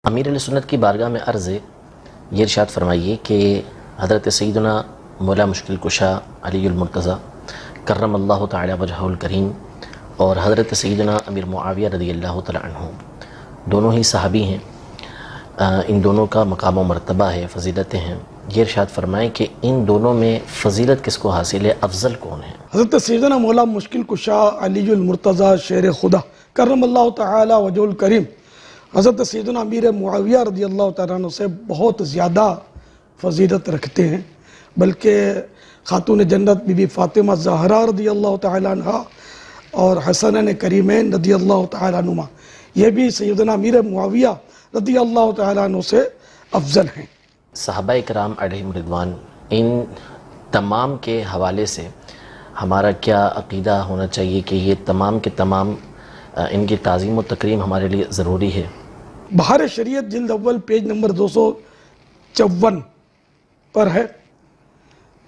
امیر علیہ سنت کی بارگاہ میں عرض ہے، یہ ارشاد فرمائیے کہ حضرت سیدنا مولا مشکل کشا علی المرتضیٰ کرم اللہ تعالی وجہہ الکریم اور حضرت سیدنا امیر معاویہ رضی اللہ تعالی عنہ دونوں ہی صحابی ہیں، ان دونوں کا مقام و مرتبہ ہے، فضیلتیں ہیں۔ یہ ارشاد فرمائیں کہ ان دونوں میں فضیلت کس کو حاصل ہے، افضل کون ہے؟ حضرت سیدنا مولا مشکل کشا علی المرتضیٰ شیر خدا کرم اللہ تعالی وجہ الکریم حضرت سیدنا امیر معاویہ رضی اللہ تعالیٰ عنہ سے بہت زیادہ فضیلت رکھتے ہیں، بلکہ خاتون جنت بی بی فاطمہ زہرا رضی اللہ تعالیٰ عنہ اور حسنین کریمین رضی اللہ تعالیٰ عنہ یہ بھی سیدنا امیر معاویہ رضی اللہ تعالیٰ عنہ سے افضل ہیں۔ صحابہ کرام علیہم رضوان ان تمام کے حوالے سے ہمارا کیا عقیدہ ہونا چاہیے کہ یہ تمام کے تمام ان کی تعظیم و تکریم ہمارے لیے ضروری ہے؟ بہار شریعت جلد اول پیج نمبر 254 پر ہے،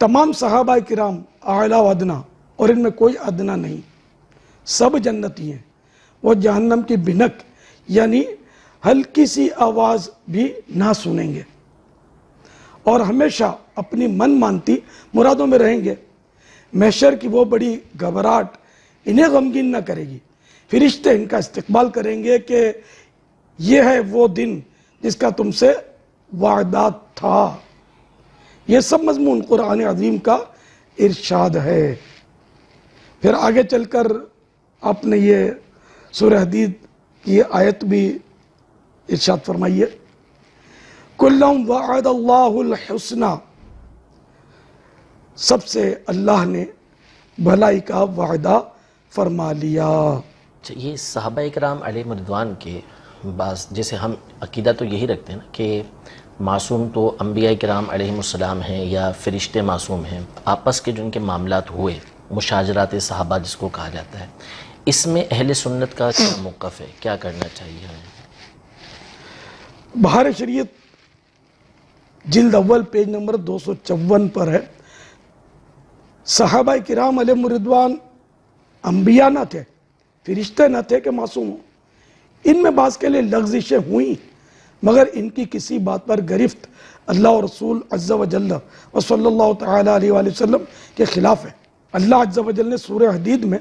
تمام صحابہ کرام اعلیٰ و ادنا اور ان میں کوئی ادنا نہیں، سب جنتی ہیں، وہ جہنم کی بھنک یعنی ہلکی سی آواز بھی نہ سنیں گے اور ہمیشہ اپنی من مانتی مرادوں میں رہیں گے۔ محشر کی وہ بڑی گھبراہٹ انہیں غمگین نہ کرے گی، فرشتے ان کا استقبال کریں گے کہ یہ ہے وہ دن جس کا تم سے وعدہ تھا۔ یہ سب مضمون قرآن عظیم کا ارشاد ہے۔ پھر آگے چل کر آپ نے یہ سورہ حدید کی آیت بھی ارشاد فرمائیے، کُلًّا وعد اللہ الحسنى، سب سے اللہ نے بھلائی کا وعدہ فرما لیا۔ یہ صحابہ کرام علیہم رضوان کے بعض، جیسے ہم عقیدہ تو یہی رکھتے ہیں نا کہ معصوم تو انبیاء کرام علیہم السلام ہیں یا فرشتے معصوم ہیں، آپس کے جو ان کے معاملات ہوئے مشاجرات صحابہ جس کو کہا جاتا ہے، اس میں اہل سنت کا کیا موقف ہے، کیا کرنا چاہیے ہمیں؟ بہار شریعت جلد اول پیج نمبر 254 پر ہے، صحابہ کرام علیہم رضوان انبیاء نہ تھے، فرشتے نہ تھے کہ معصوم ہوں، ان میں بعض کے لئے لغزشیں ہوئیں مگر ان کی کسی بات پر گرفت اللہ و رسول عز و جل و صلی اللہ تعالیٰ علیہ وآلہ وسلم کے خلاف ہے۔ اللہ عز و جل نے سورہ حدید میں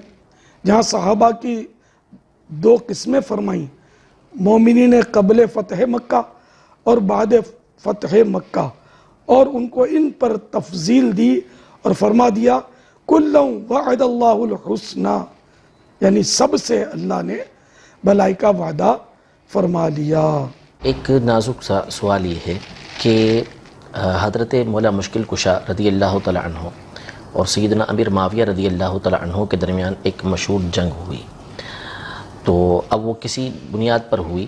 جہاں صحابہ کی دو قسمیں فرمائیں، مومنین قبل فتح مکہ اور بعد فتح مکہ، اور ان کو ان پر تفضیل دی اور فرما دیا کُلًّا وعد اللہ الحسنى، یعنی سب سے اللہ نے بھلائی کا وعدہ فرما لیا۔ ایک نازک سا سوال یہ ہے کہ حضرت مولا مشکل کشا رضی اللہ تعالی عنہ اور سیدنا امیر معاویہ رضی اللہ تعالی عنہ کے درمیان ایک مشہور جنگ ہوئی، تو اب وہ کسی بنیاد پر ہوئی،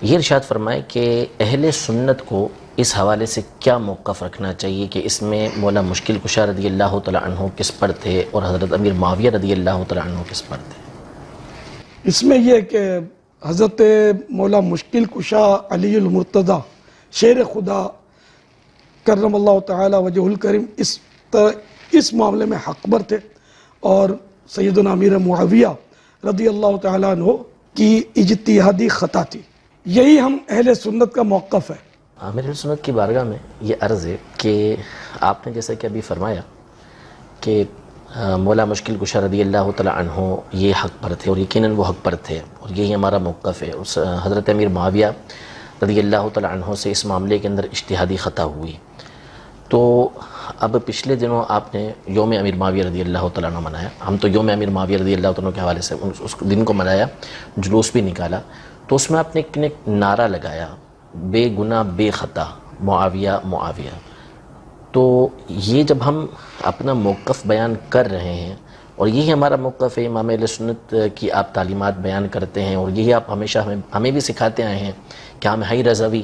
یہ ارشاد فرمائے کہ اہل سنت کو اس حوالے سے کیا موقف رکھنا چاہیے کہ اس میں مولا مشکل کشا رضی اللہ تعالی عنہ کس پر تھے اور حضرت امیر معاویہ رضی اللہ تعالی عنہ کس پر تھے؟ اس میں یہ کہ حضرت مولا مشکل کشا علی المرتضیٰ شیر خدا کرم اللہ تعالی وجہ الکریم اس معاملے میں حق بر تھے، اور سیدنا امیر معاویہ رضی اللہ تعالیٰ عنہ کی اجتہادی خطا تھی۔ یہی ہم اہل سنت کا موقف ہے۔ امیر سنت کی بارگاہ میں یہ عرض ہے کہ آپ نے جیسا کہ ابھی فرمایا کہ مولا مشکل کشا رضی اللہ تعالی عنہ یہ حق پر تھے اور یقیناً وہ حق پر تھے اور یہی ہمارا موقف ہے، اس حضرت امیر معاویہ رضی اللہ تعالی عنہ سے اس معاملے کے اندر اجتہادی خطا ہوئی، تو اب پچھلے دنوں آپ نے یوم امیر معاویہ رضی اللہ تعالیٰ عنہ منایا، ہم تو یوم امیر معاویہ رضی اللہ تعالیٰ عنہ کے حوالے سے اس دن کو منایا، جلوس بھی نکالا، تو اس میں آپ نے ایک نعرہ لگایا، بے گناہ بے خطا معاویہ معاویہ۔ تو یہ جب ہم اپنا موقف بیان کر رہے ہیں اور یہی ہمارا موقف ہے، امام اہل سنت کی آپ تعلیمات بیان کرتے ہیں اور یہی آپ ہمیشہ ہمیں بھی سکھاتے آئے ہیں کہ ہم ہی رضوی،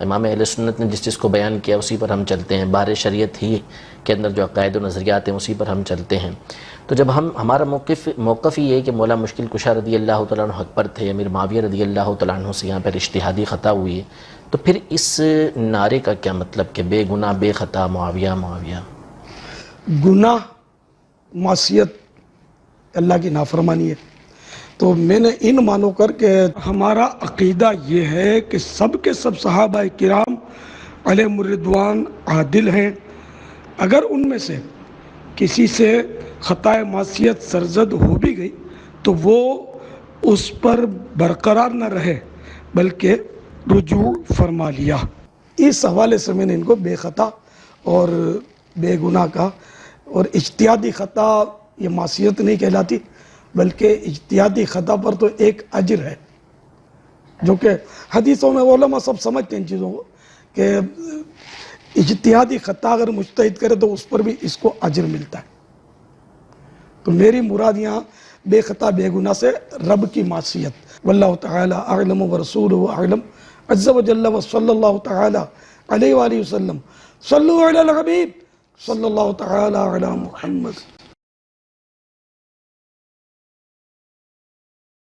امام اہل سنت نے جس چیز کو بیان کیا اسی پر ہم چلتے ہیں، بار شریعت ہی کے اندر جو عقائد و نظریات ہیں اسی پر ہم چلتے ہیں۔ تو جب ہمارا موقف ہی ہے کہ مولا مشکل کشا رضی اللہ تعالیٰ عنہ حق پر تھے، امیر معاویہ رضی اللہ تعالیٰ عنہ سے یہاں پر اجتہادی خطا ہوئی ہے، تو پھر اس نعرے کا کیا مطلب کہ بے گناہ بے خطا معاویہ معاویہ؟ گناہ معصیت اللہ کی نافرمانی ہے، تو میں نے ان مانو کر کے ہمارا عقیدہ یہ ہے کہ سب کے سب صحابہ کرام علیہم الرضوان عادل ہیں. اگر ان میں سے کسی سے خطائے معصیت سرزد ہو بھی گئی تو وہ اس پر برقرار نہ رہے بلکہ رجوع فرما لیا. اس حوالے سے میں نے ان کو بے خطا اور بے گناہ کہا. اور اجتہادی خطا یہ معصیت نہیں کہلاتی بلکہ اجتہادی خطا پر تو ایک اجر ہے، جو کہ حدیثوں میں علماء سب سمجھتے ہیں ان چیزوں کو کہ اجتہادی خطا اگر مجتہد کرے تو اس پر بھی اس کو اجر ملتا ہے. تو میری مراد یہاں بے خطا بے گناہ سے رب کی معصیت. واللہ تعالی اعلم ورسولہ اعلم عز وجل وصلی اللہ تعالی علیہ وآلہ وسلم. صلو علی الحبیب صلی اللہ تعالی علی محمد.